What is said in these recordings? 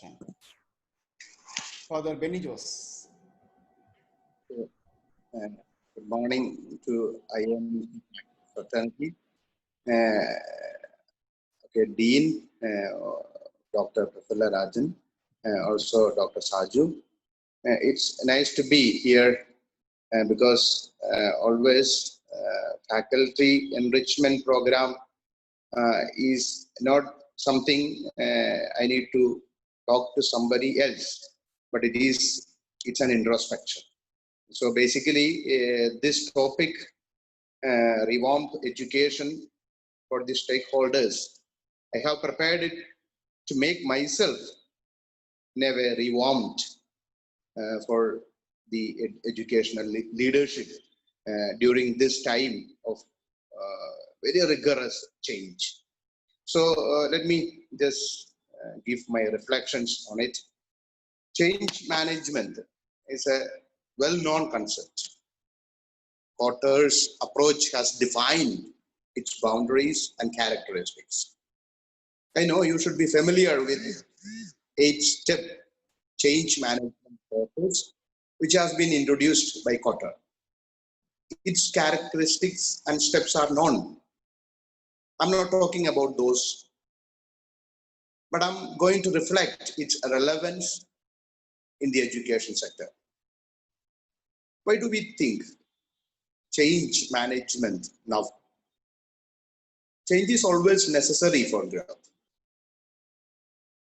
question. Father Benijos. Good morning to IIMT fraternity. Dean, Dr. Prafula Rajan, also Dr. Saju. It's nice to be here because always faculty enrichment program is not something I need to talk to somebody else, but it's an introspection. So basically, this topic, revamp education for the stakeholders, I have prepared it to make myself never revamped for the educational leadership during this time of very rigorous change. So let me just give my reflections on it. Change management is a well-known concept. Kotter's approach has defined its boundaries and characteristics. I know you should be familiar with 8-step change management process, which has been introduced by Kotter. Its characteristics and steps are known. I'm not talking about those, but I'm going to reflect its relevance in the education sector. Why do we think change management now? Change is always necessary for growth.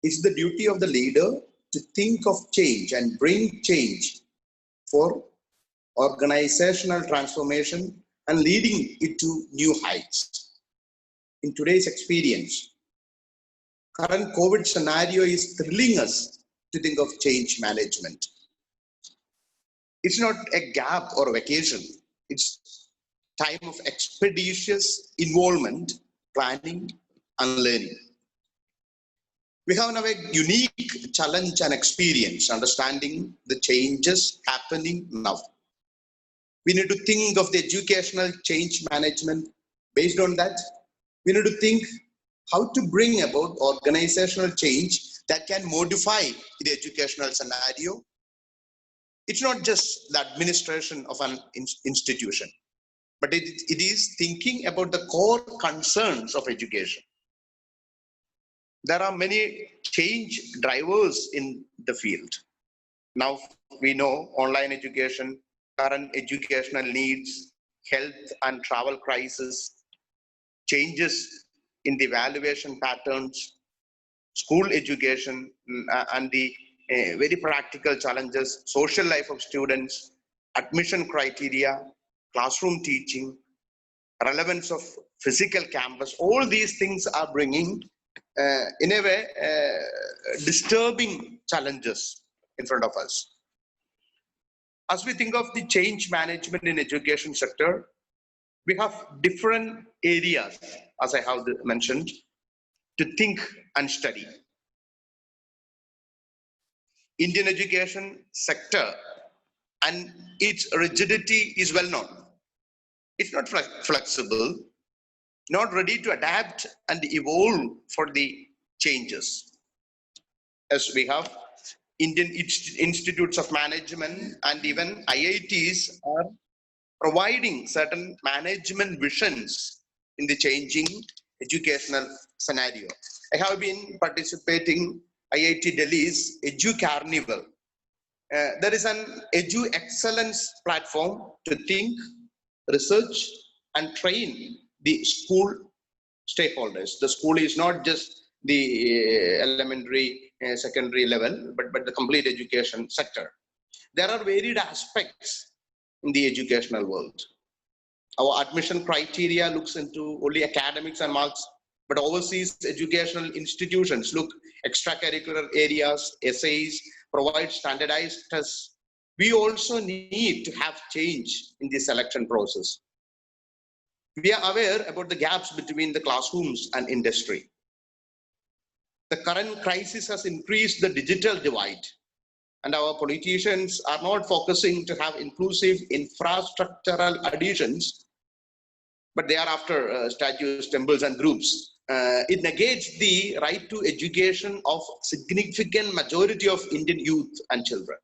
It's the duty of the leader to think of change and bring change for organizational transformation and leading it to new heights. In today's experience, current COVID scenario is thrilling us to think of change management. It's not a gap or a vacation. It's time of expeditious involvement, planning, and learning. We have now a unique challenge and experience understanding the changes happening now. We need to think of the educational change management. Based on that, we need to think how to bring about organizational change that can modify the educational scenario. It's not just the administration of an institution, but it is thinking about the core concerns of education. There are many change drivers in the field. Now we know online education, current educational needs, health and travel crisis, changes in the evaluation patterns, school education, and the very practical challenges, social life of students, admission criteria, classroom teaching, relevance of physical campus. All these things are bringing, in a way, disturbing challenges in front of us. As we think of the change management in education sector, we have different areas, as I have mentioned, to think and study. Indian education sector and its rigidity is well known. It's not flexible, not ready to adapt and evolve for the changes. As we have Indian institutes of management and even IITs are providing certain management visions in the changing educational scenario. I have been participating IIT Delhi's Edu Carnival. There is an Edu Excellence platform to think, research, and train the school stakeholders. The school is not just the elementary, secondary level, but the complete education sector. There are varied aspects in the educational world. Our admission criteria looks into only academics and marks, but overseas educational institutions look extracurricular areas, essays, provide standardized tests. We also need to have change in the selection process. We are aware about the gaps between the classrooms and industry. The current crisis has increased the digital divide, and our politicians are not focusing to have inclusive infrastructural additions, but they are after statues, temples, and groups. It negates the right to education of significant majority of Indian youth and children.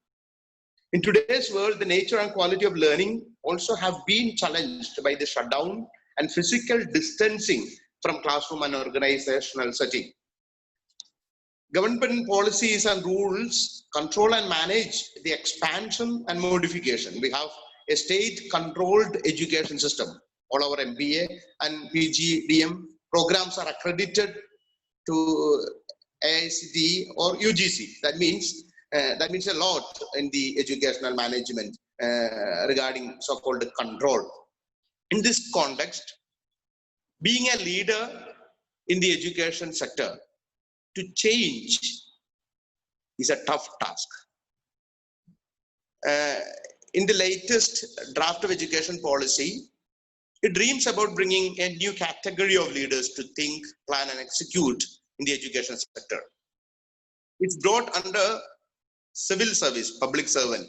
In today's world, the nature and quality of learning also have been challenged by the shutdown and physical distancing from classroom and organizational setting. Government policies and rules control and manage the expansion and modification. We have a state-controlled education system. All our MBA and PGDM programs are accredited to AICTE or UGC. That means a lot in the educational management regarding so-called control. In this context, being a leader in the education sector to change is a tough task. In the latest draft of education policy, it dreams about bringing a new category of leaders to think, plan, and execute in the education sector. It's brought under civil service, public servant.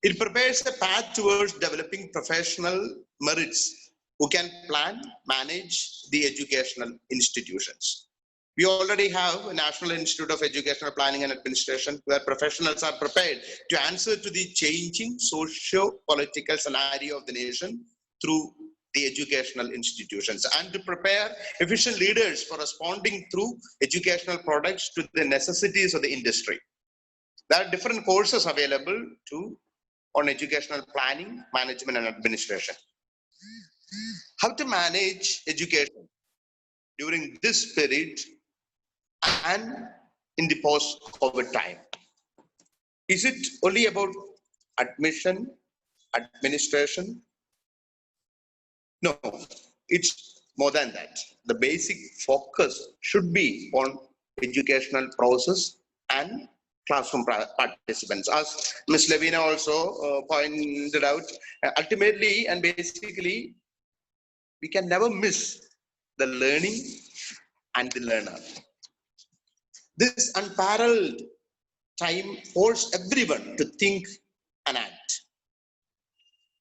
It prepares a path towards developing professional merits who can plan, manage the educational institutions. We already have a National Institute of Educational Planning and Administration where professionals are prepared to answer to the changing socio-political scenario of the nation through the educational institutions and to prepare efficient leaders for responding through educational products to the necessities of the industry. There are different courses available on educational planning, management, and administration. How to manage education during this period and in the post-COVID time. Is it only about admission, administration? No, it's more than that. The basic focus should be on educational process and classroom participants. As Ms. Levina also pointed out, ultimately and basically, we can never miss the learning and the learner. This unparalleled time forces everyone to think and act.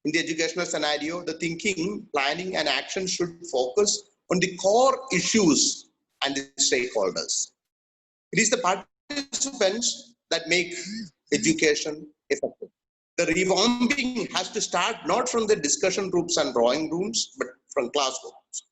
In the educational scenario, the thinking, planning, and action should focus on the core issues and the stakeholders. It is the participants that make education effective. The revamping has to start not from the discussion groups and drawing rooms, but from classrooms.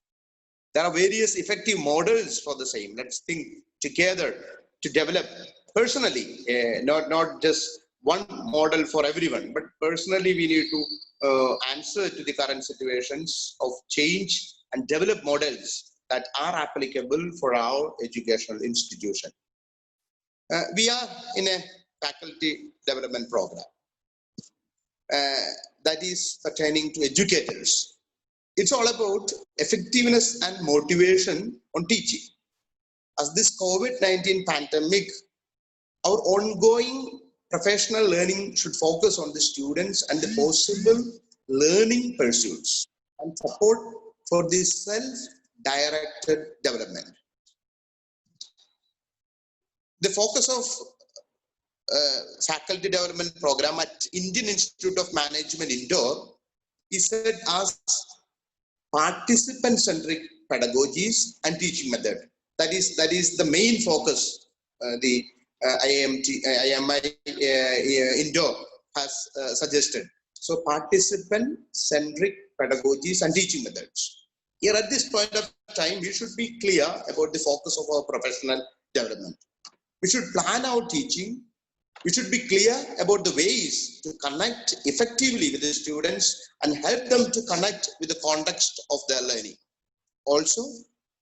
There are various effective models for the same. Let's think together to develop personally, not just one model for everyone, but personally we need to answer to the current situations of change and develop models that are applicable for our educational institution. We are in a faculty development program that is pertaining to educators. It's all about effectiveness and motivation on teaching. As this COVID-19 pandemic, our ongoing professional learning should focus on the students and the possible learning pursuits and support for the self-directed development. The focus of faculty development program at Indian Institute of Management Indore is set as participant-centric pedagogies and teaching method. That is the main focus the IIMI Indore has suggested. So participant-centric pedagogies and teaching methods. Here at this point of time, we should be clear about the focus of our professional development. We should plan our teaching. We should be clear about the ways to connect effectively with the students and help them to connect with the context of their learning. Also,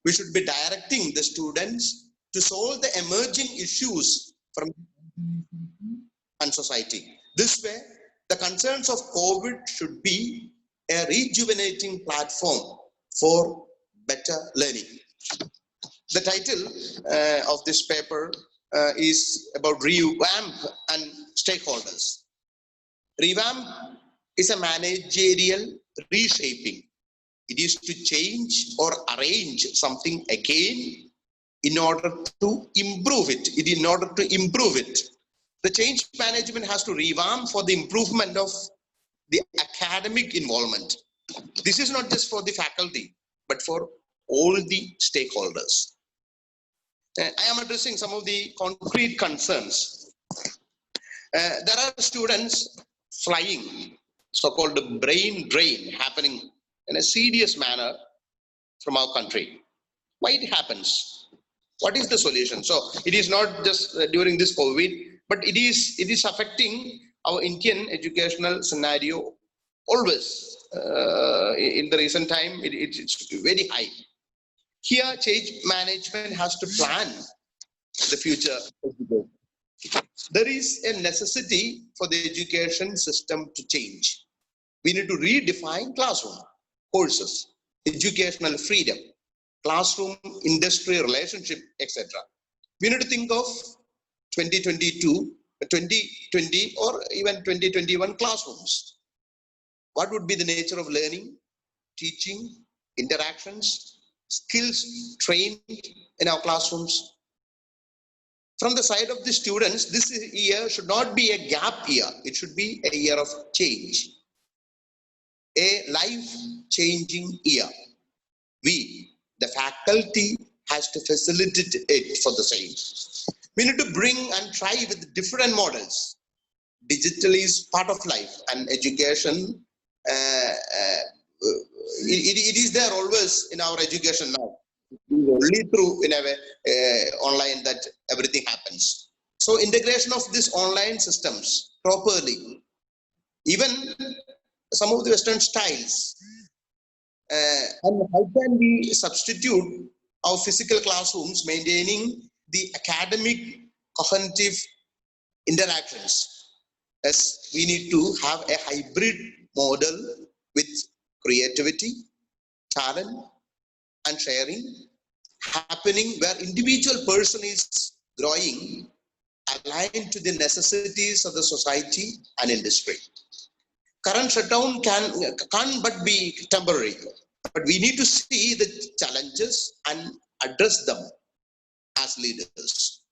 we should be directing the students to solve the emerging issues from and society. This way, the concerns of COVID should be a rejuvenating platform for better learning. The title of this paper is about Revamp and stakeholders. Revamp is a managerial reshaping. It is to change or arrange something again in order to improve it. The change management has to revamp for the improvement of the academic involvement. This is not just for the faculty, but for all the stakeholders. I am addressing some of the concrete concerns. There are students flying, so-called brain drain happening in a serious manner from our country. Why it happens? What is the solution? So it is not just during this COVID, but it is affecting our Indian educational scenario always. In the recent time, it's very high. Here, change management has to plan the future. There is a necessity for the education system to change. We need to redefine classroom, courses, educational freedom, classroom industry relationship, etc. We need to think of 2022, 2020, or even 2021 classrooms. What would be the nature of learning, teaching, interactions, skills trained in our classrooms? From the side of the students, this year should not be a gap year. It should be a year of change, a life-changing year. We, the faculty, has to facilitate it for the same. We need to bring and try with different models. Digital is part of life, and education, it is there always in our education now. Only through in a way online that everything happens. So integration of these online systems properly, even some of the Western styles, and how can we substitute our physical classrooms, maintaining the academic cognitive interactions, as we need to have a hybrid model with creativity, talent, and sharing happening, where individual person is growing aligned to the necessities of the society and industry. Current shutdown can't but be temporary, but we need to see the challenges and address them as leaders.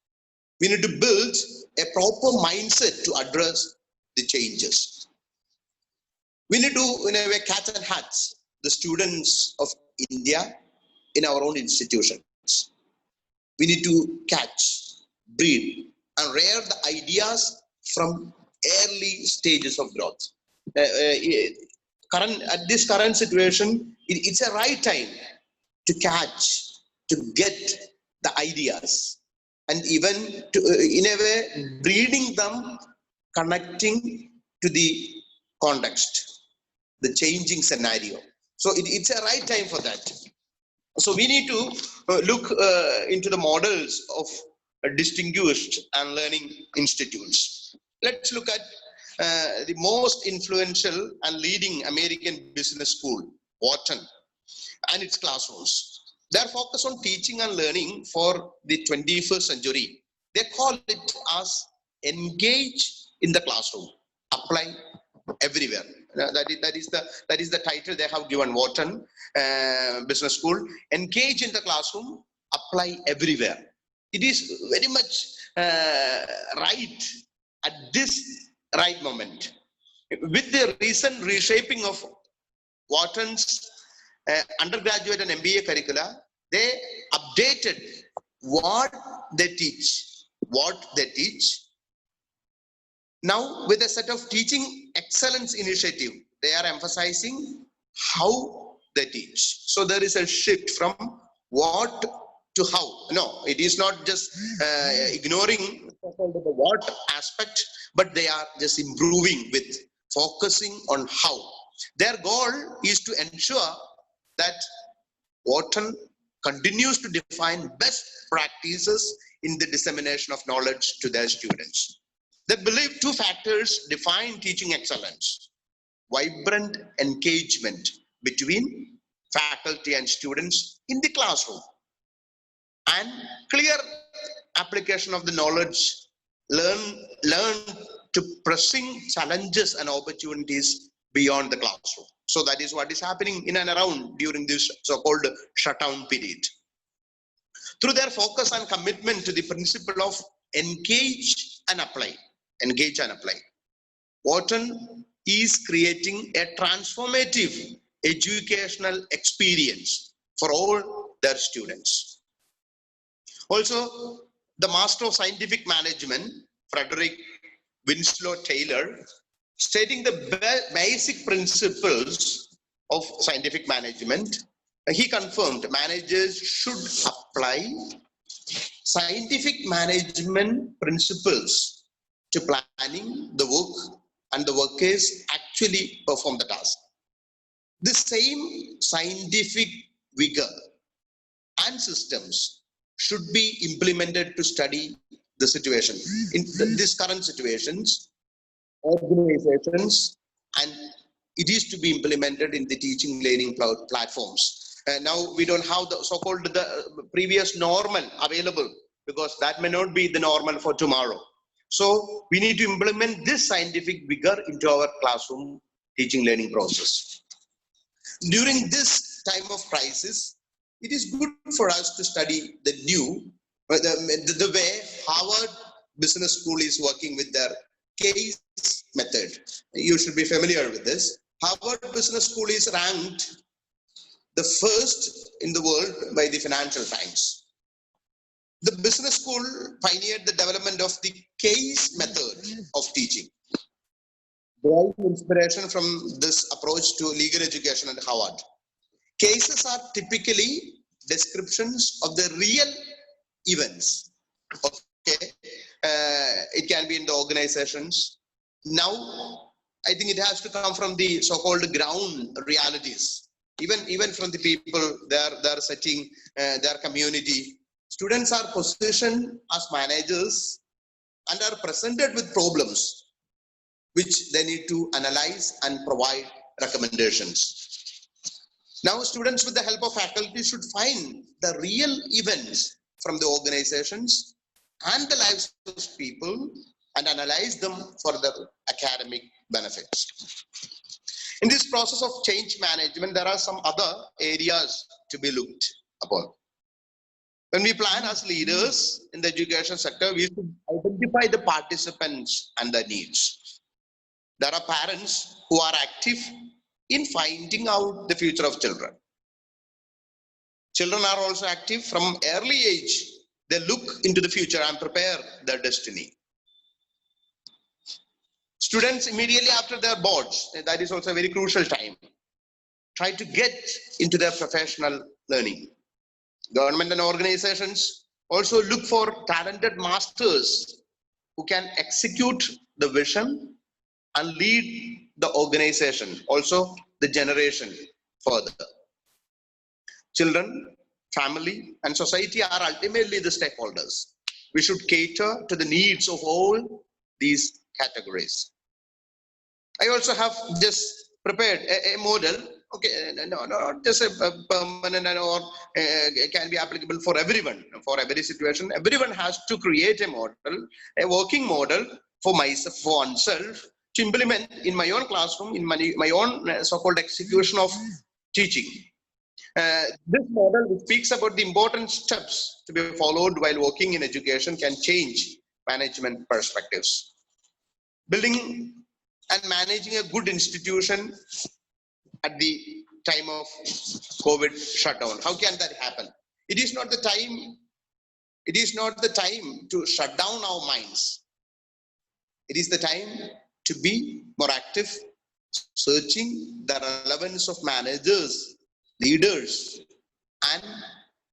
We need to build a proper mindset to address the changes. We need to, in a way, catch and hatch the students of India in our own institutions. We need to catch, breed, and rear the ideas from early stages of growth. At this current situation, it's a right time to catch, to get the ideas, and even to, in a way, breeding them, connecting to the context, the changing scenario. So it's a right time for that. So we need to look into the models of distinguished and learning institutes. Let's look at the most influential and leading American business school, Wharton, and its classrooms. Their focus on teaching and learning for the 21st century. They call it as engage in the classroom, apply everywhere. That is the title they have given, Wharton Business School. Engage in the classroom, apply everywhere. It is very much right at this right moment. With the recent reshaping of Wharton's undergraduate and MBA curricula, they updated what they teach. Now, with a set of teaching excellence initiative, they are emphasizing how they teach. So there is a shift from what to how. No, it is not just ignoring the what aspect, but they are just improving with focusing on how. Their goal is to ensure that Wharton continues to define best practices in the dissemination of knowledge to their students. They believe two factors define teaching excellence: vibrant engagement between faculty and students in the classroom, and clear application of the knowledge learned to pressing challenges and opportunities beyond the classroom. So that is what is happening in and around during this so-called shutdown period. Through their focus and commitment to the principle of engage and apply, Wharton is creating a transformative educational experience for all their students. Also, the Master of Scientific Management, Frederick Winslow Taylor, stating the basic principles of scientific management, he confirmed managers should apply scientific management principles to planning the work, and the workers actually perform the task. The same scientific vigor and systems should be implemented to study the situation in these current situations, organizations, and it is to be implemented in the teaching learning platforms. Now we don't have the so-called the previous normal available, because that may not be the normal for tomorrow. So we need to implement this scientific vigor into our classroom teaching learning process. During this time of crisis, it is good for us to study the new, the way Harvard Business School is working with their case method. You should be familiar with this. Harvard Business School is ranked the first in the world by the Financial Times. The business school pioneered the development of the case method of teaching. Drawing inspiration from this approach to legal education at Harvard. Cases are typically descriptions of the real events. Okay, it can be in the organizations. Now, I think it has to come from the so-called ground realities. Even from the people, they're setting their community. Students are positioned as managers and are presented with problems which they need to analyze and provide recommendations. Now, students with the help of faculty should find the real events from the organizations and the lives of people and analyze them for their academic benefits. In this process of change management, there are some other areas to be looked upon. When we plan as leaders in the education sector, we should identify the participants and their needs. There are parents who are active in finding out the future of children. Children are also active from early age. They look into the future and prepare their destiny. Students immediately after their boards, that is also a very crucial time, try to get into their professional learning. Government and organizations also look for talented masters who can execute the vision and lead the organization, also the generation further. Children, family, and society are ultimately the stakeholders. We should cater to the needs of all these categories. I also have just prepared a model. Okay, no, not just a permanent or can be applicable for everyone, for every situation. Everyone has to create a model, a working model for myself, for oneself, to implement in my own classroom, in my own so-called execution of teaching. This model, which speaks about the important steps to be followed while working in education, can change management perspectives. Building and managing a good institution at the time of COVID shutdown. How can that happen? It is not the time. It is not the time to shut down our minds. It is the time to be more active, searching the relevance of managers, leaders, and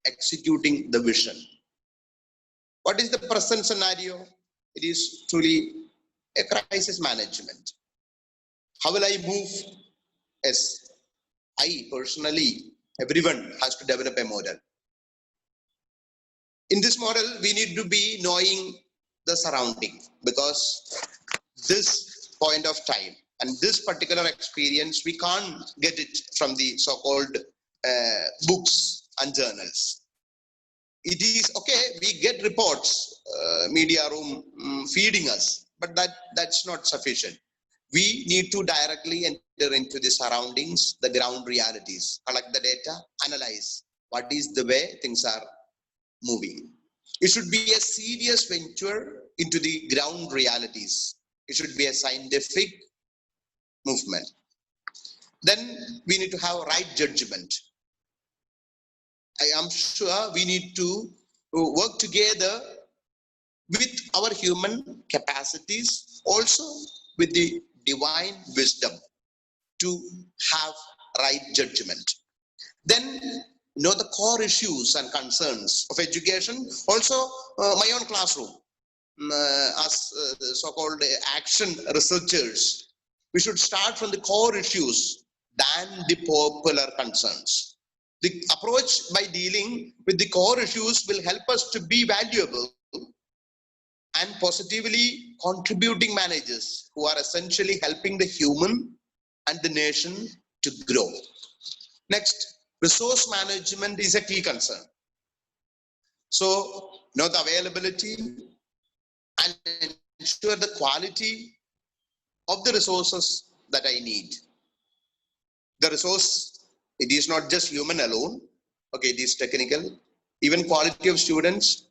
executing the vision. What is the present scenario? It is truly a crisis management. How will I move? Yes, I personally, everyone has to develop a model. In this model, we need to be knowing the surrounding, because this point of time and this particular experience, we can't get it from the so-called books and journals. It is okay, we get reports, media room feeding us, but that's not sufficient. We need to directly enter into the surroundings, the ground realities, collect the data, analyze what is the way things are moving. It should be a serious venture into the ground realities. It should be a scientific movement. Then we need to have right judgment. I am sure we need to work together with our human capacities, also with the divine wisdom to have right judgment. Then know the core issues and concerns of education. Also, my own classroom, as so-called action researchers, we should start from the core issues than the popular concerns. The approach by dealing with the core issues will help us to be valuable and positively contributing managers who are essentially helping the human and the nation to grow. Next, resource management is a key concern. So, know the availability and ensure the quality of the resources that I need. The resource, it is not just human alone. Okay, it is technical. Even quality of students,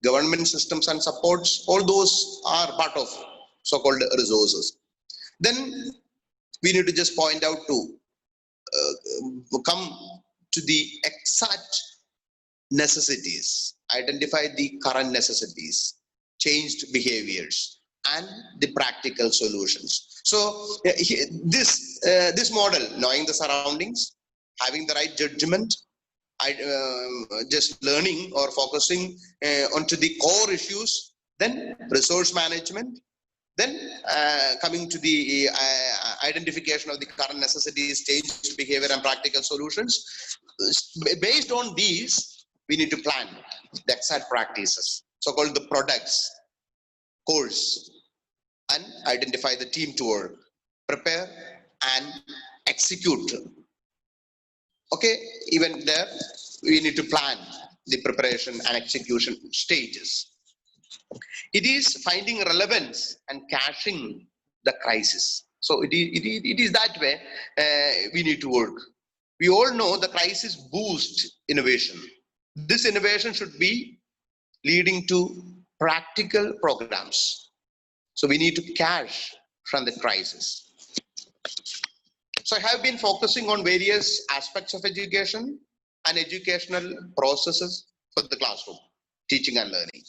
government systems and supports, all those are part of so-called resources. Then we need to just point out to come to the exact necessities, identify the current necessities, changed behaviors, and the practical solutions. So this model, knowing the surroundings, having the right judgment, just learning or focusing onto the core issues, then resource management, then coming to the identification of the current necessities, changed behavior, and practical solutions. Based on these, we need to plan the exact practices, so-called the products, course, and identify the team to work, prepare and execute. Okay, even there, we need to plan the preparation and execution stages. It is finding relevance and caching the crisis. So it is that way we need to work. We all know the crisis boosts innovation. This innovation should be leading to practical programs. So we need to cache from the crisis. So I have been focusing on various aspects of education and educational processes for the classroom, teaching and learning.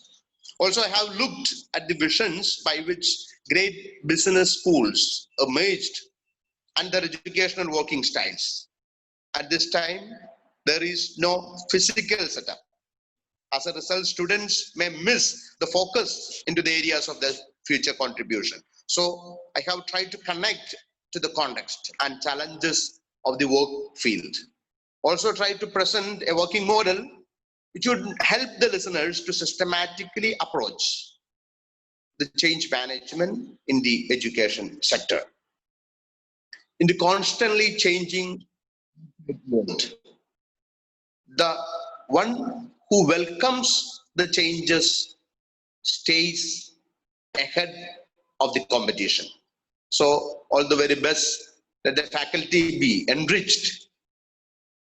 Also, I have looked at the visions by which great business schools emerged and their educational working styles. At this time, there is no physical setup. As a result, students may miss the focus into the areas of their future contribution. So I have tried to connect to the context and challenges of the work field. Also try to present a working model which would help the listeners to systematically approach the change management in the education sector. In the constantly changing world, the one who welcomes the changes stays ahead of the competition. So all the very best that the faculty be enriched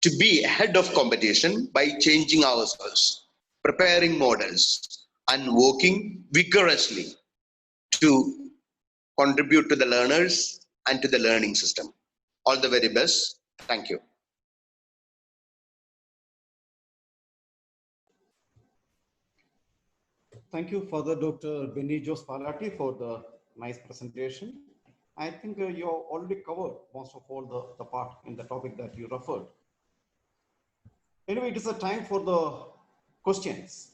to be ahead of competition by changing ourselves, preparing models, and working vigorously to contribute to the learners and to the learning system. All the very best. Thank you. Thank you, Father Dr. Benny Jos Palati, for the nice presentation. I think you have already covered most of all the part in the topic that you referred. Anyway, it is a time for the questions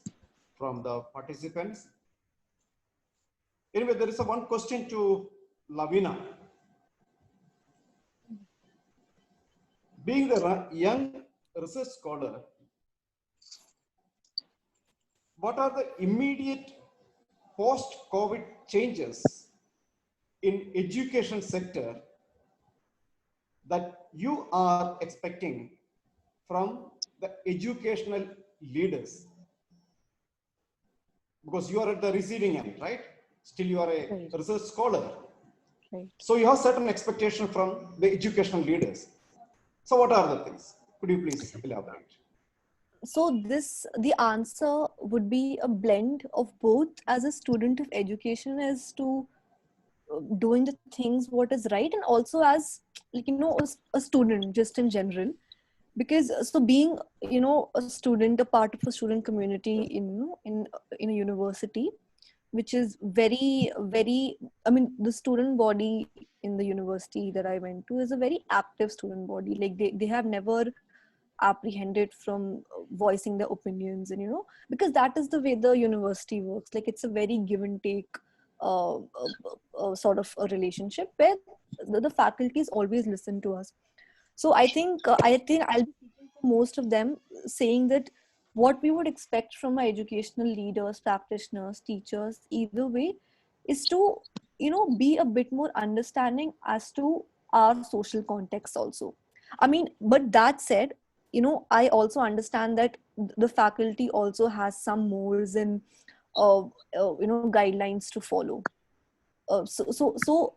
from the participants. Anyway, there is a one question to Lavina. Being the young research scholar, what are the immediate post-COVID changes in education sector that you are expecting from the educational leaders? Because you are at the receiving end, right? Still you are a research scholar. Right. So you have certain expectation from the educational leaders. So what are the things? Could you please elaborate? So the answer would be a blend of both. As a student of education, as to doing the things what is right, and also as like a student just in general. Because so being a student, a part of a student community in a university, which is very, I mean, the student body in the university that I went to is a very active student body. Like they have never apprehended from voicing their opinions, and because that is the way the university works. Like it's a very give and take sort of a relationship where the faculties always listen to us. So I think I'll be speaking for most of them, saying that what we would expect from our educational leaders, practitioners, teachers, either way, is to be a bit more understanding as to our social context also. I mean, but that said, I also understand that the faculty also has some mores and guidelines to follow. So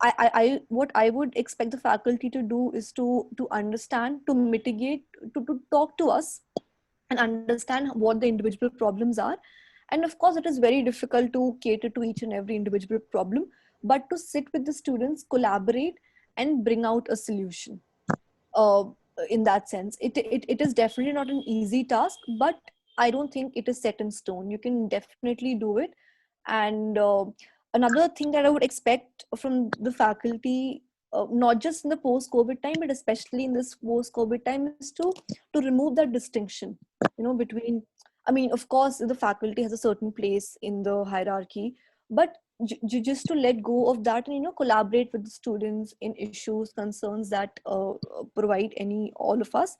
I what I would expect the faculty to do is to understand, to mitigate, to talk to us and understand what the individual problems are. And of course, it is very difficult to cater to each and every individual problem, but to sit with the students, collaborate, and bring out a solution. uh, in that sense, it is definitely not an easy task, but I don't think it is set in stone. You can definitely do it. And another thing that I would expect from the faculty, not just in the post COVID time, but especially in this post COVID time, is to remove that distinction between, I mean, of course the faculty has a certain place in the hierarchy, but just to let go of that and collaborate with the students in issues, concerns that provide any all of us.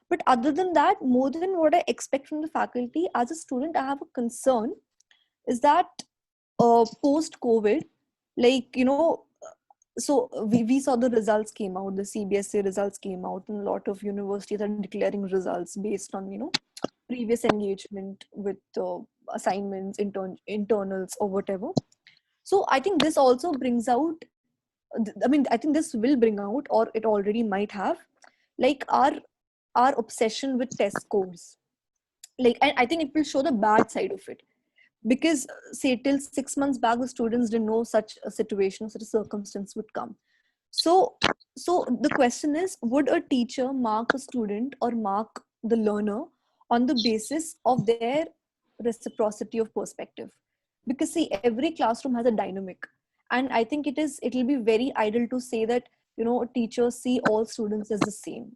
But other than that, more than what I expect from the faculty, as a student I have a concern, is that post COVID, like so we saw the results came out, the CBSE results came out, and a lot of universities are declaring results based on previous engagement with assignments, internals or whatever. So I think this also brings out, I mean, I think this will bring out, or it already might have, like our obsession with test scores. Like, and I think it will show the bad side of it. Because say till 6 months back, the students didn't know such a situation, such a circumstance would come. So so the question is, would a teacher mark a student or mark the learner on the basis of their reciprocity of perspective? Because see, every classroom has a dynamic, and I think it'll be very idle to say that teachers see all students as the same.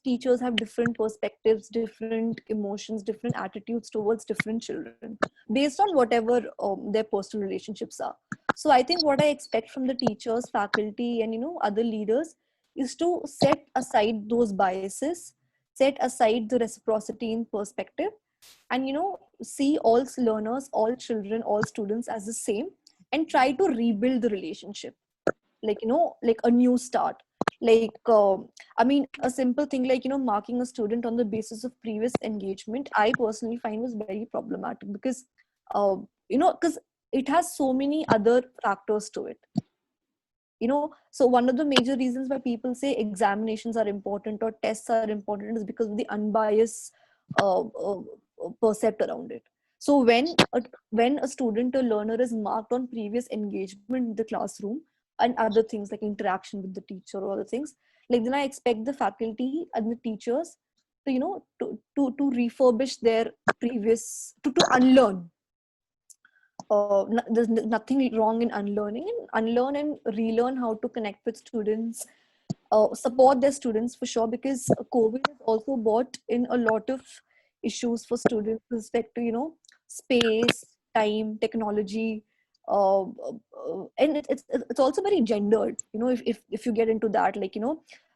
Teachers have different perspectives, different emotions, different attitudes towards different children, based on whatever their personal relationships are. So I think what I expect from the teachers, faculty, and other leaders is to set aside those biases, set aside the reciprocity in perspective, and see all learners, all children, all students as the same, and try to rebuild the relationship, like like a new start. Like I mean, a simple thing like marking a student on the basis of previous engagement, I personally find was very problematic, because uh, because it has so many other factors to it. So one of the major reasons why people say examinations are important or tests are important is because of the unbiased percept around it. So when a student or learner is marked on previous engagement in the classroom and other things like interaction with the teacher or other things, like, then I expect the faculty and the teachers to to refurbish their previous, to unlearn. There's nothing wrong in unlearning, and unlearn and relearn how to connect with students, support their students for sure, because COVID has also brought in a lot of issues for students with respect to space, time, technology, and it's also very gendered. If you get into that, like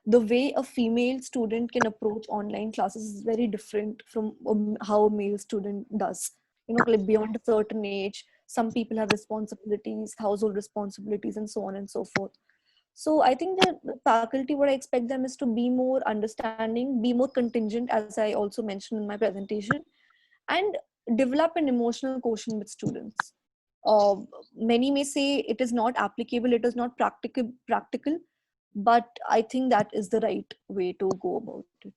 the way a female student can approach online classes is very different from how a male student does. Like beyond a certain age, some people have responsibilities, household responsibilities, and so on and so forth. So I think that the faculty, what I expect them is to be more understanding, be more contingent, as I also mentioned in my presentation, and develop an emotional quotient with students. Uh, Many may say it is not applicable, it is not practical, but I think that is the right way to go about it.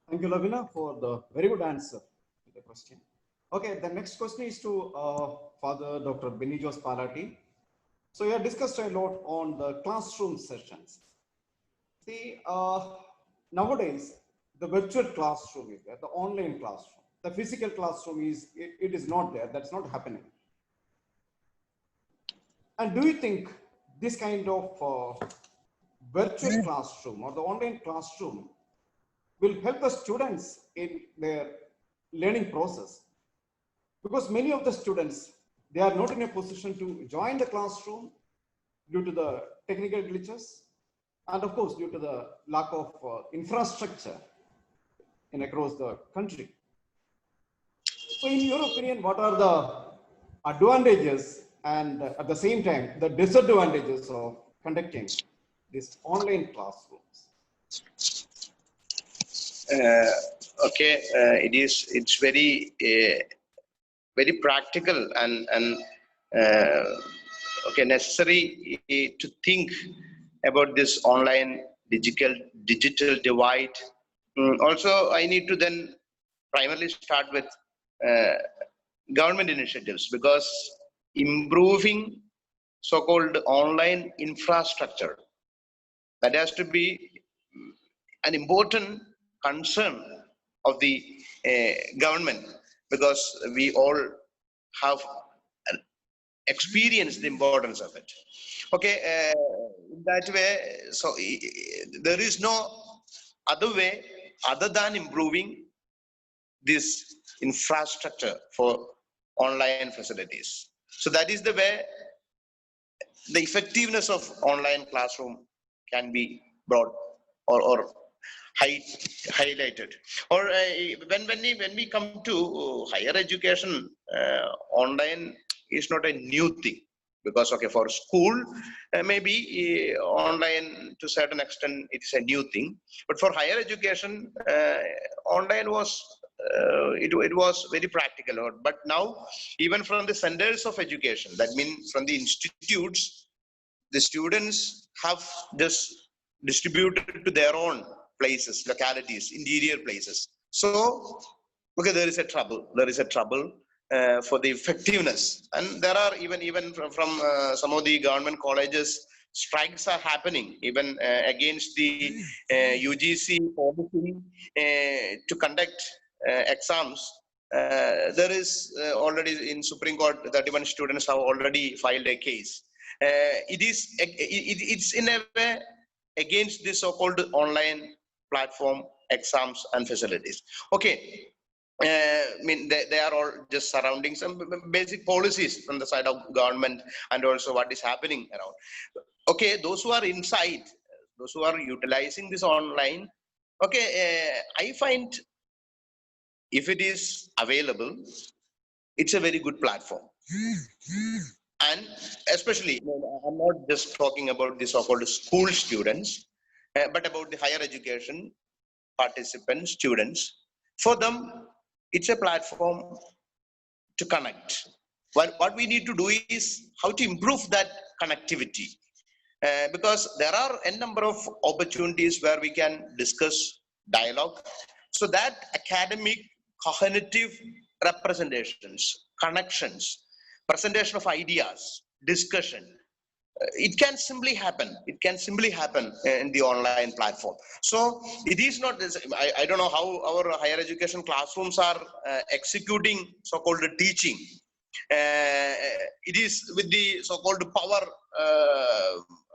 Thank you, Lavina, for the very good answer to the question. Okay, the next question is to Father Dr. Benijos Palati. So you have discussed a lot on the classroom sessions. See, nowadays, the virtual classroom is there, the online classroom. The physical classroom it is not there, that's not happening. And do you think this kind of virtual classroom or the online classroom will help the students in their learning process? Because many of the students, they are not in a position to join the classroom due to the technical glitches and of course due to the lack of infrastructure in across the country. So in your opinion, what are the advantages and at the same time the disadvantages of conducting these online classrooms? Okay, it's very practical and okay, necessary to think about this online digital divide. Also, I need to then primarily start with uh, government initiatives, because improving so-called online infrastructure, that has to be an important concern of the government, because we all have experienced the importance of it. Okay, in that way, so there is no other way other than improving this infrastructure for online facilities. So that is the way the effectiveness of online classroom can be brought or highlighted. Or when we come to higher education, online is not a new thing, because okay, for school maybe online to certain extent it is a new thing, but for higher education online was it was very practical. But now even from the centers of education, that means from the institutes, the students have just distributed to their own places, localities, interior places. So okay, there is a trouble, for the effectiveness. And there are even from some of the government colleges, strikes are happening even against the UGC policy to conduct exams. There is already in Supreme Court, 31 students have already filed a case. It's in a way against the so-called online platform exams and facilities. Okay, I mean they are all just surrounding some basic policies from the side of government, and also what is happening around. Okay, those who are inside, those who are utilizing this online, okay, I find if it is available, it's a very good platform. And especially, I'm not just talking about the so-called school students, but about the higher education participants, students. For them, it's a platform to connect. What we need to do is how to improve that connectivity, because there are a number of opportunities where we can discuss, dialogue, so that academic cognitive representations, connections, presentation of ideas, discussion, it can simply happen. It can simply happen in the online platform. So it is not this, I don't know how our higher education classrooms are executing so-called teaching. It is with the so-called power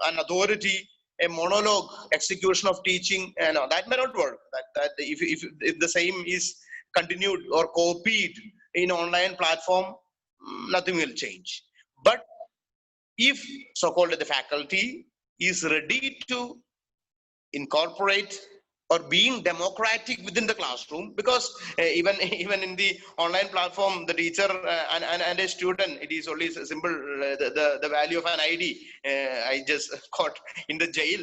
and authority, a monologue execution of teaching, and that may not work. That if the same is continued or copied in online platform, nothing will change. But if so-called the faculty is ready to incorporate or being democratic within the classroom, because even in the online platform, the teacher and a student, it is only simple, the value of an ID. I just caught in the jail.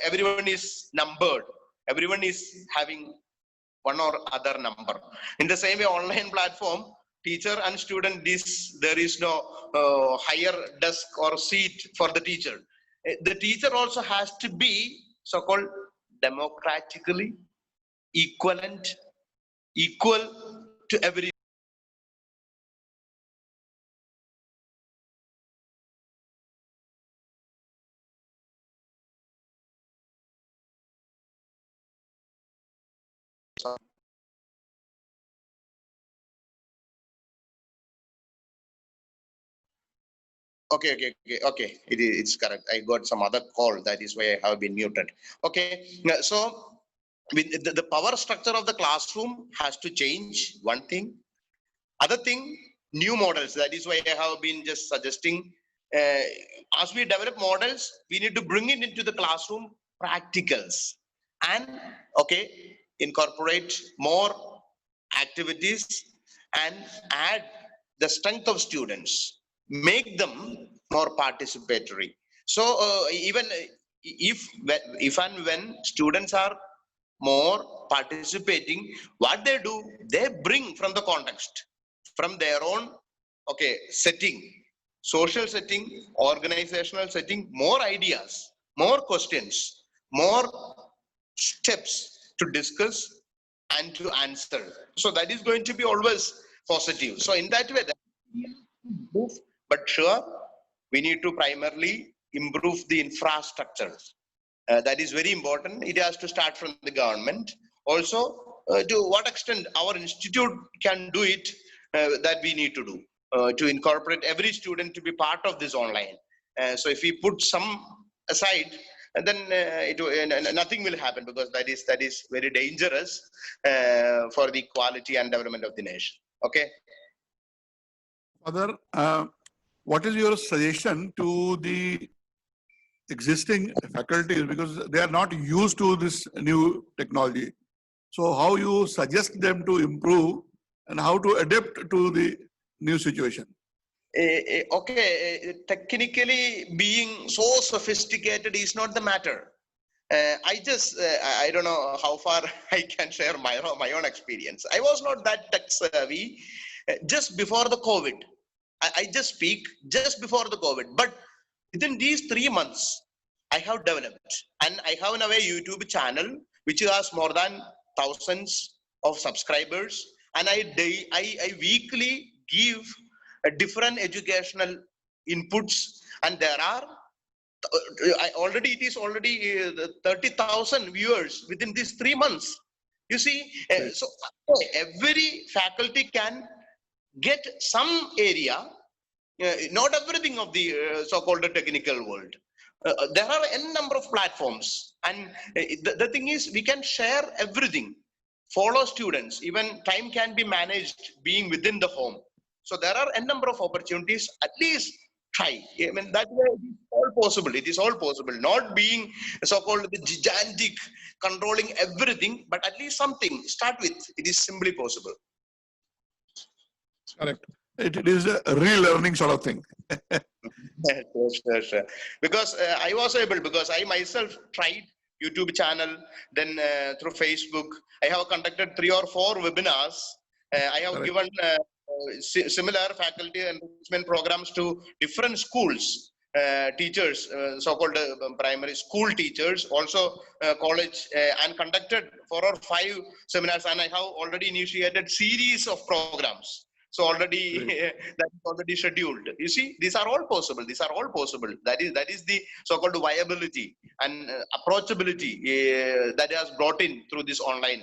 Everyone is numbered, everyone is having one or other number. In the same way, online platform, teacher and student, there is no higher desk or seat for the teacher. The teacher also has to be so-called democratically equivalent, equal to every Okay. It's correct. I got some other call. That is why I have been muted. Okay. So with the power structure of the classroom has to change. One thing. Other thing, new models. That is why I have been just suggesting. As we develop models, we need to bring it into the classroom practicals and incorporate more activities and add the strength of students, make them more participatory. So even if and when students are more participating, what they do, they bring from the context, from their own setting, social setting, organizational setting, more ideas, more questions, more steps to discuss and to answer. So that is going to be always positive. So in that way, but sure, we need to primarily improve the infrastructure. That is very important. It has to start from the government. Also, to what extent our institute can do it, that we need to do to incorporate every student to be part of this online. So if we put some aside, then nothing will happen, because that is very dangerous for the quality and development of the nation. Okay. Father, what is your suggestion to the existing faculties, because they are not used to this new technology? So how you suggest them to improve and how to adapt to the new situation? Technically being so sophisticated is not the matter. I don't know how far I can share my own experience. I was not that tech savvy just before the COVID. I just speak just before the COVID, but within these 3 months, I have developed, and I have in a way YouTube channel which has more than thousands of subscribers, and I weekly give different educational inputs, and there are it is already 30,000 viewers within these 3 months. You see, so every faculty can get some area, not everything of the so-called technical world. There are n number of platforms, and the thing is, we can share everything, follow students, even time can be managed being within the home. So there are n number of opportunities. At least try. I mean, that way it is all possible. It is all possible. Not being so-called the gigantic, controlling everything, but at least something. Start with. It is simply possible. Correct. It is a relearning sort of thing. Sure. Because I was able, because I myself tried YouTube channel, then through Facebook, I have conducted 3 or 4 webinars. I have Correct. given similar faculty enrichment programs to different schools, teachers, so-called primary school teachers, also college, and conducted 4 or 5 seminars, and I have already initiated series of programs. So already that is already scheduled. You see, these are all possible. These are all possible. That is the so-called viability and approachability that has brought in through this online.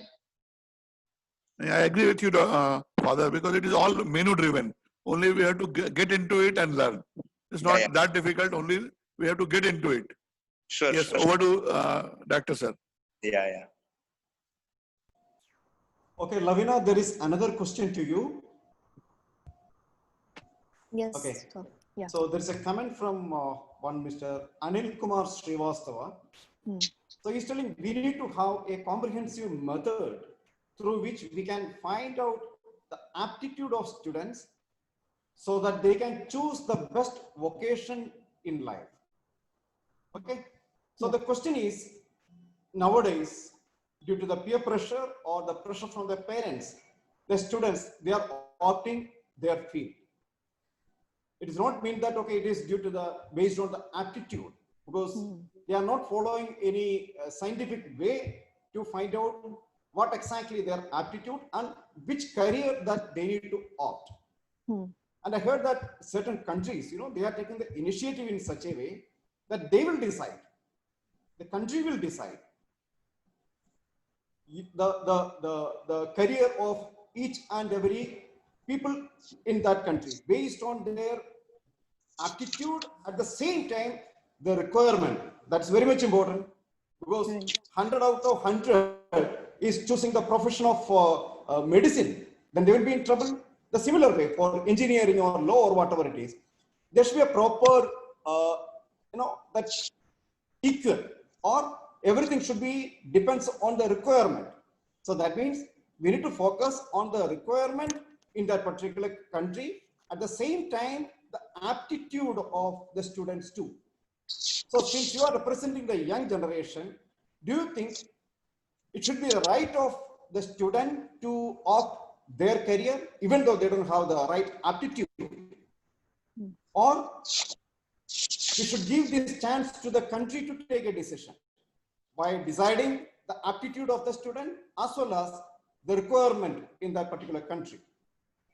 I agree with you, Father, because it is all menu driven. Only we have to get into it and learn. It's not that difficult. Only we have to get into it. Sure. Yes, sure. over to Dr. Sir. Yeah. Okay, Lavina, there is another question to you. Yes. Okay. So, yeah. So there's a comment from one Mr. Anil Kumar Srivastava. So he's telling we need to have a comprehensive method through which we can find out the aptitude of students so that they can choose the best vocation in life. Okay. So the question is, nowadays, due to the peer pressure or the pressure from the parents, the students, they are opting their field. It does not mean that, okay, it is due to based on the aptitude, because they are not following any scientific way to find out what exactly their aptitude and which career that they need to opt. And I heard that certain countries, they are taking the initiative in such a way that they will decide, the country will decide the career of each and every people in that country based on their aptitude, at the same time, the requirement. That's very much important, because 100 out of 100 is choosing the profession of medicine, then they will be in trouble. The similar way for engineering or law or whatever it is, there should be a proper, that equal, or everything should be depends on the requirement. So that means we need to focus on the requirement in that particular country. At the same time, the aptitude of the students too. So since you are representing the young generation, do you think it should be the right of the student to opt their career, even though they don't have the right aptitude? Or we should give this chance to the country to take a decision by deciding the aptitude of the student as well as the requirement in that particular country?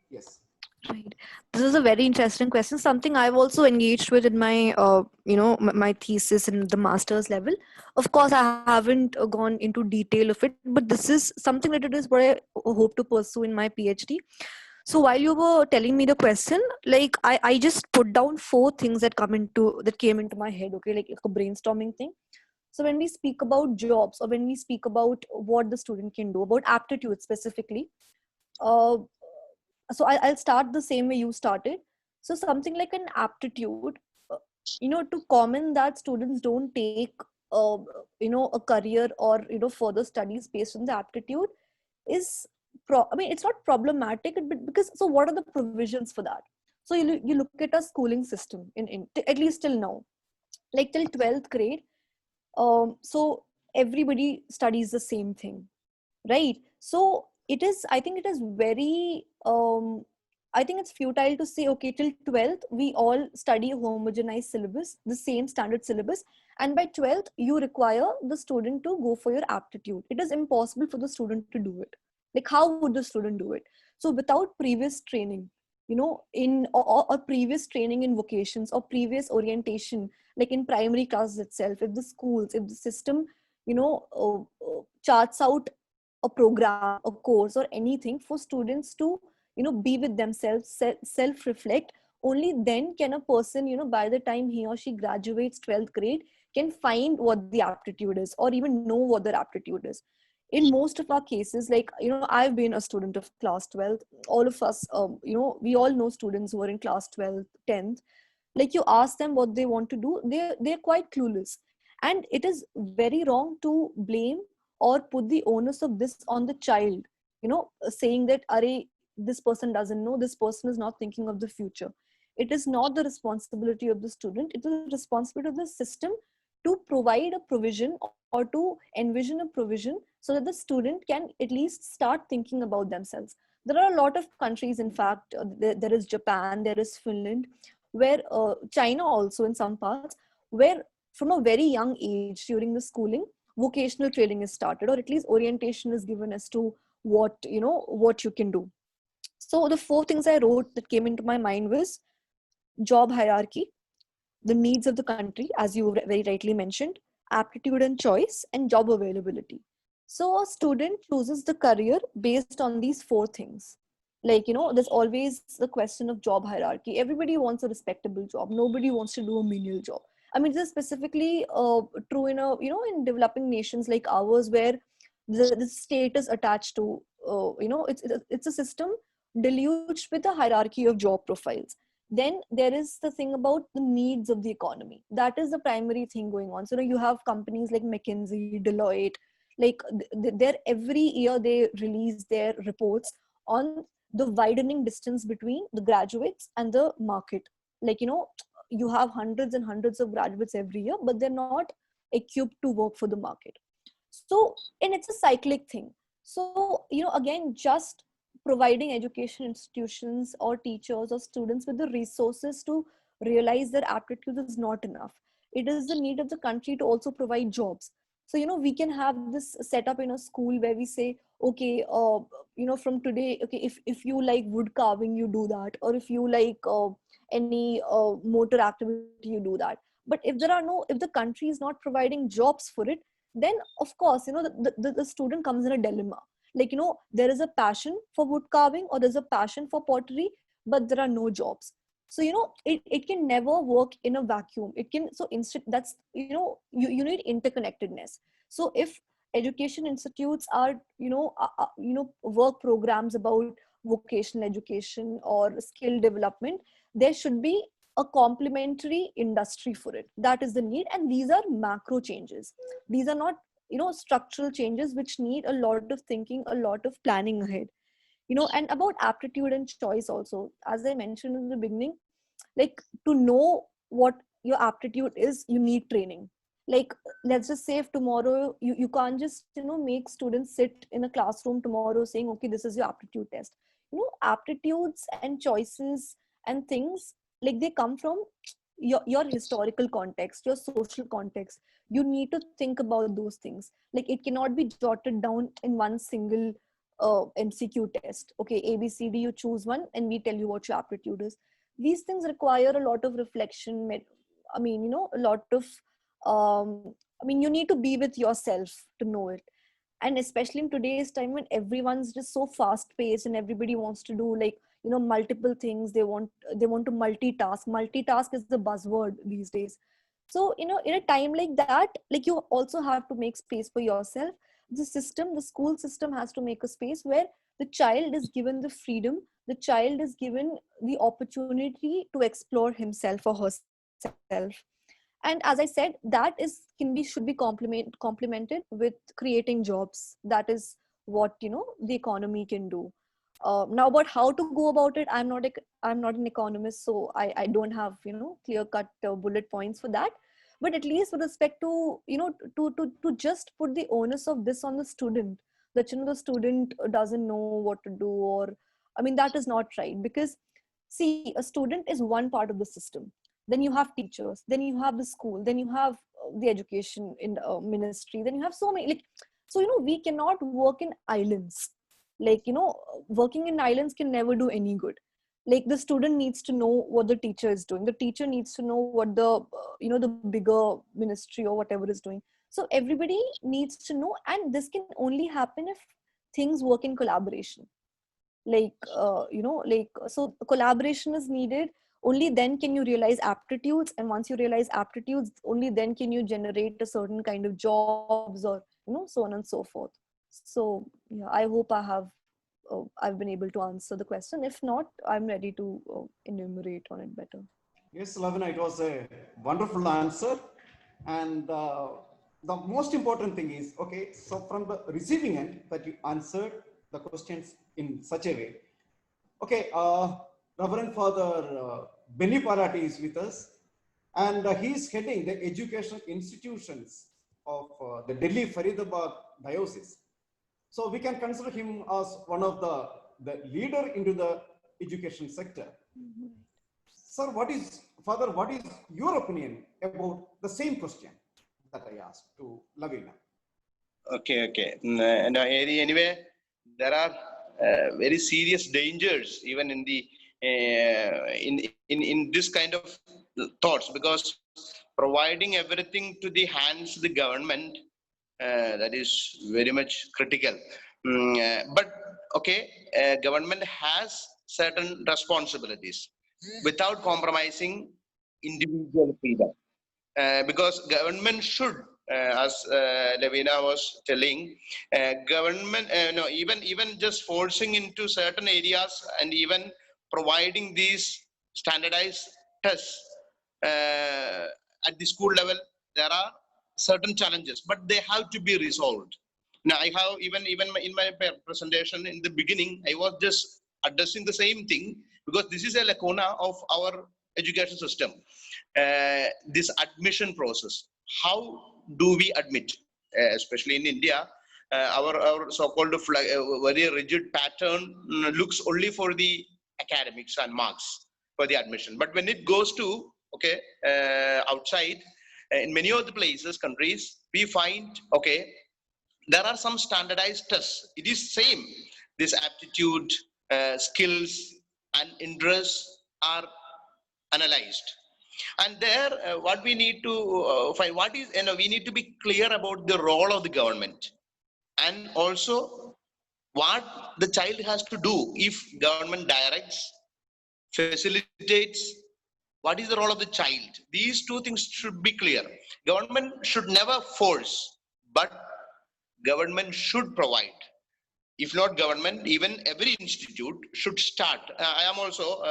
Yes. Right. This is a very interesting question. Something I've also engaged with in my, my thesis in the master's level. Of course, I haven't gone into detail of it, but this is something that it is what I hope to pursue in my PhD. So while you were telling me the question, like I just put down 4 things that came into my head. Okay, like a brainstorming thing. So when we speak about jobs, or when we speak about what the student can do, about aptitude specifically, so I'll start the same way you started. So something like an aptitude, to comment that students don't take, a career or, further studies based on the aptitude is, it's not problematic, but because, so what are the provisions for that? So you look at a schooling system at least till now, like till 12th grade. So everybody studies the same thing, right? So I think it is very, I think it's futile to say, okay, till 12th, we all study a homogenized syllabus, the same standard syllabus. And by 12th, you require the student to go for your aptitude. It is impossible for the student to do it. Like, how would the student do it? So without previous training, or previous training in vocations, or previous orientation, like in primary classes itself, if the system, charts out a program, a course, or anything for students to, be with themselves, self-reflect, only then can a person, by the time he or she graduates 12th grade, can find what the aptitude is, or even know what their aptitude is. In most of our cases, like, I've been a student of class 12th. All of us, we all know students who are in class 12th, 10th. Like, you ask them what they want to do, they're quite clueless. And it is very wrong to blame or put the onus of this on the child, saying that, this person doesn't know, this person is not thinking of the future. It is not the responsibility of the student, it is the responsibility of the system to provide a provision, or to envision a provision, so that the student can at least start thinking about themselves. There are a lot of countries, in fact, there is Japan, there is Finland, where China also in some parts, where from a very young age during the schooling, vocational training is started, or at least orientation is given as to what you can do. So the 4 things I wrote that came into my mind was job hierarchy, the needs of the country, as you very rightly mentioned, aptitude and choice, and job availability. So a student chooses the career based on these 4 things. Like, there's always the question of job hierarchy. Everybody wants a respectable job. Nobody wants to do a menial job. I mean, this is specifically true in developing nations like ours, where the state is attached to, it's a system deluged with a hierarchy of job profiles. Then there is the thing about the needs of the economy. That is the primary thing going on. So you have companies like McKinsey, Deloitte, like they're every year they release their reports on the widening distance between the graduates and the market. Like, you have hundreds and hundreds of graduates every year, but they're not equipped to work for the market. So, and it's a cyclic thing. So, again, just providing education institutions or teachers or students with the resources to realize their aptitude is not enough. It is the need of the country to also provide jobs. So, we can have this set up in a school where we say, okay, from today, okay, if you like wood carving, you do that. Or if you like any motor activity, you do that. But if the country is not providing jobs for it, then of course, the student comes in a dilemma. Like, there is a passion for wood carving, or there's a passion for pottery, but there are no jobs. So, it can never work in a vacuum. It can, so instead, that's, you need interconnectedness. So if education institutes are, work programs about vocational education or skill development, there should be a complementary industry for it. That is the need. And these are macro changes. These are not, structural changes which need a lot of thinking, a lot of planning ahead. And about aptitude and choice also, as I mentioned in the beginning, like, to know what your aptitude is, you need training. Like, let's just say if tomorrow you can't just, make students sit in a classroom tomorrow saying, okay, this is your aptitude test. Aptitudes and choices and things, like, they come from your historical context, your social context. You need to think about those things. Like, it cannot be jotted down in one single MCQ test. Okay, ABCD, you choose one and we tell you what your aptitude is. These things require a lot of reflection. I mean, a lot of you need to be with yourself to know it. And especially in today's time, when everyone's just so fast paced and everybody wants to do, like, multiple things. They want to multitask is the buzzword these days. So, in a time like that, like, you also have to make space for yourself. The school system has to make a space where the child is given the freedom, the child is given the opportunity to explore himself or herself. And as I said, that should be complemented with creating jobs. That is what, the economy can do. Now, about how to go about it, I'm not an economist, so I don't have, clear cut bullet points for that. But at least with respect to, to just put the onus of this on the student, that, the student doesn't know what to do, or, that is not right. Because, see, a student is one part of the system. Then you have teachers, then you have the school, then you have the education in ministry, then you have so many, like, so, we cannot work in islands. Like, working in islands can never do any good. Like, the student needs to know what the teacher is doing, the teacher needs to know what the the bigger ministry or whatever is doing. So everybody needs to know, and this can only happen if things work in collaboration. Like, so collaboration is needed. Only then can you realize aptitudes, and once you realize aptitudes, only then can you generate a certain kind of jobs, or, so on and so forth. So, yeah, I hope I've been able to answer the question. If not, I'm ready to enumerate on it better. Yes, Lavina, it was a wonderful answer. And the most important thing is, okay, so from the receiving end, that you answered the questions in such a way. Okay, Reverend Father Benny Parati is with us, and he is heading the educational institutions of the Delhi Faridabad Diocese. So we can consider him as one of the leader into the education sector. Mm-hmm. Sir, Father, what is your opinion about the same question that I asked to Lavina? Okay. And anyway, there are very serious dangers even in the in this kind of thoughts, because providing everything to the hands of the government, that is very much critical. But okay, government has certain responsibilities without compromising individual freedom. Because government should, as Lavina was telling, government, no, even just forcing into certain areas and even providing these standardized tests at the school level, there are certain challenges, but they have to be resolved. Now, I have even in my presentation in the beginning, I was just addressing the same thing, because this is a lacuna of our education system. This admission process, how do we admit, especially in India, our so-called very rigid pattern looks only for the academics and marks for the admission. But when it goes to, okay, outside, in many of the places, countries, we find, okay, there are some standardized tests. It is same. This aptitude, skills, and interests are analyzed. And there, what we need to find, what is, we need to be clear about the role of the government, and also what the child has to do if government directs facilitates. What is the role of the child? These two things should be clear. Government should never force, but government should provide. If not government, even every institute should start. I am also,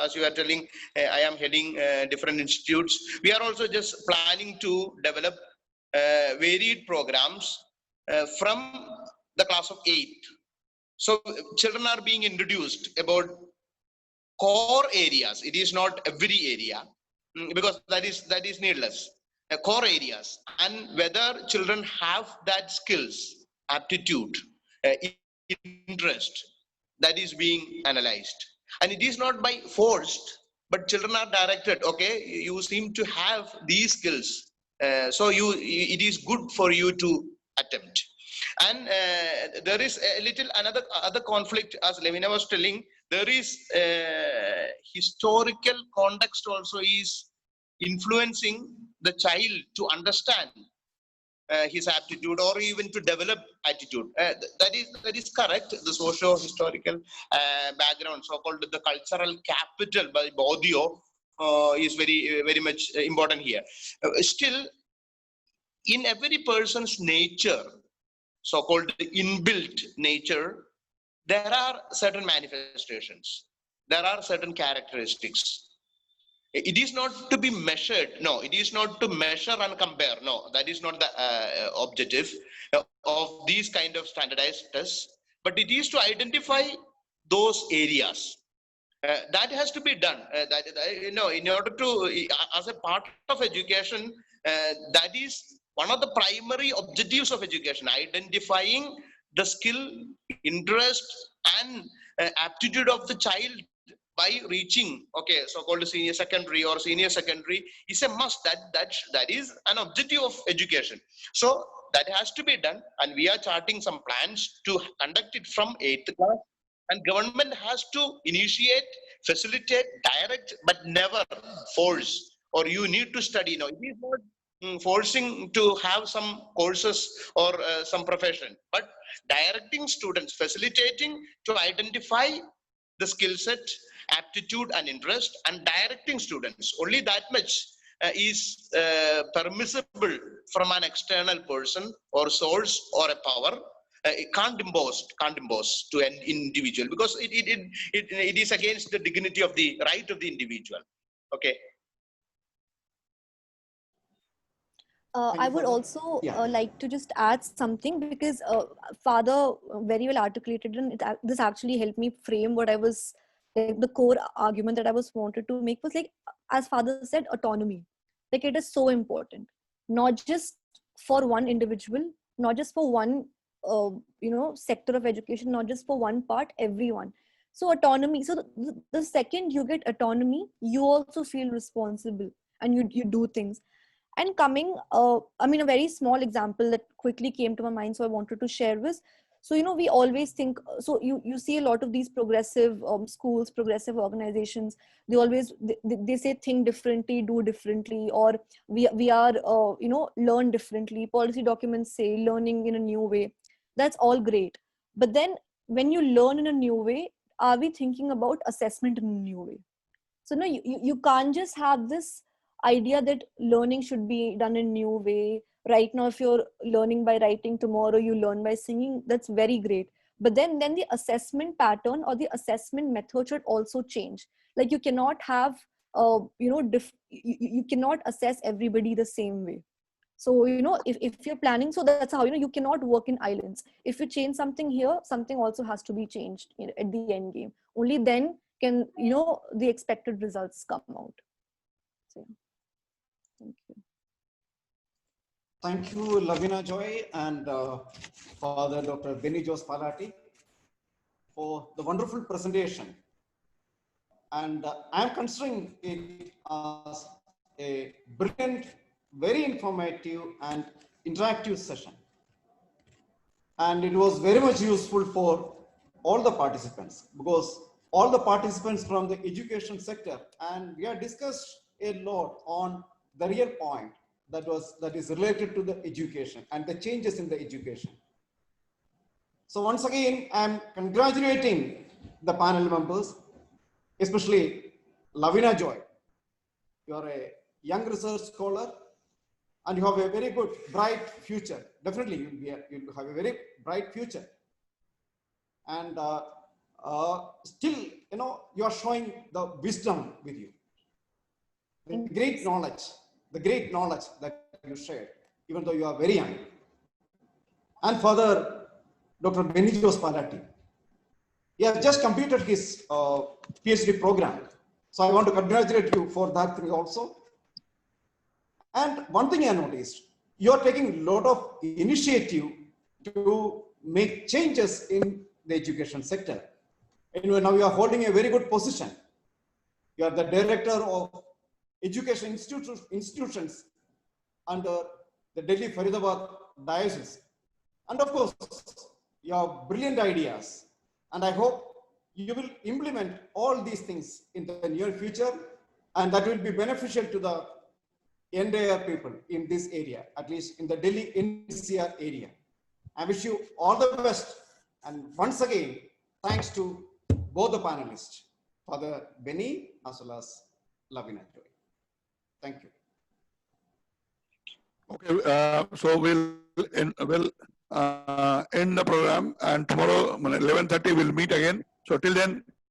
as you are telling, I am heading different institutes. We are also just planning to develop varied programs from the class of 8th. So children are being introduced about core areas. It is not every area, because that is needless. Core areas, and whether children have that skills, aptitude, interest, that is being analyzed. And it is not by forced, but children are directed. Okay, you seem to have these skills, so it is good for you to attempt. And there is a little other conflict, as Levina was telling. There is historical context also is influencing the child to understand his aptitude, or even to develop attitude. That is correct. The socio-historical background, so-called the cultural capital by Baudio, is very much important here. Still, in every person's nature, so-called inbuilt nature, there are certain manifestations. There are certain characteristics. It is not to be measured. No, it is not to measure and compare. No, that is not the objective of these kind of standardized tests. But it is to identify those areas. That has to be done. In order to, as a part of education, that is one of the primary objectives of education: identifying the skill, interest, and aptitude of the child by reaching, okay, so-called senior secondary or senior secondary is a must. That is an objective of education. So that has to be done, and we are charting some plans to conduct it from 8th class. And government has to initiate, facilitate, direct, but never force. Or you need to study. No, it is not forcing to have some courses or some profession, but directing students, facilitating to identify the skill set, aptitude, and interest, and directing students. Only that much is permissible from an external person or source or a power. It can't impose to an individual, because it is against the dignity of the right of the individual. Okay. I would also like to just add something, because Father very well articulated, and this actually helped me frame what I was, like, the core argument that I was wanted to make was, like, as Father said, autonomy. Like, it is so important, not just for one individual, not just for one sector of education, not just for one part, everyone. So autonomy. So the second you get autonomy, you also feel responsible, and you do things. And coming, a very small example that quickly came to my mind, so I wanted to share was, so, we always think, so you see a lot of these progressive schools, progressive organizations, they say think differently, do differently, or we are, learn differently. Policy documents say learning in a new way. That's all great. But then when you learn in a new way, are we thinking about assessment in a new way? So no, you can't just have this idea that learning should be done in a new way. Right now, if you're learning by writing, tomorrow you learn by singing, that's very great. But then the assessment pattern or the assessment method should also change. Like, you cannot have, you cannot assess everybody the same way. So, if you're planning, so that's how, you cannot work in islands. If you change something here, something also has to be changed at the end game. Only then can, the expected results come out. So, thank you. Thank you, Lavina Joy and Father Dr. Benijos Palati, for the wonderful presentation. And I'm considering it as a brilliant, very informative and interactive session. And it was very much useful for all the participants, because all the participants from the education sector, and we have discussed a lot on the real point that is related to the education and the changes in the education. So once again, I'm congratulating the panel members, especially Lavina Joy. You are a young research scholar and you have a very good, bright future. Definitely, you'll have a very bright future. And still, you are showing the wisdom with you. The great knowledge that you shared, even though you are very young. And further, Dr. Benijos Palati, he has just completed his PhD program. So I want to congratulate you for that thing also. And one thing I noticed, you are taking a lot of initiative to make changes in the education sector. And now you are holding a very good position. You are the director of education institutions under the Delhi Faridabad diocese. And of course, you have brilliant ideas. And I hope you will implement all these things in the near future, and that will be beneficial to the entire people in this area, at least in the Delhi NCR area. I wish you all the best. And once again, thanks to both the panelists, Father Benny as well as Lavina Joy. Thank you. Okay, so we'll end the program, and tomorrow 11:30 we'll meet again. So till then,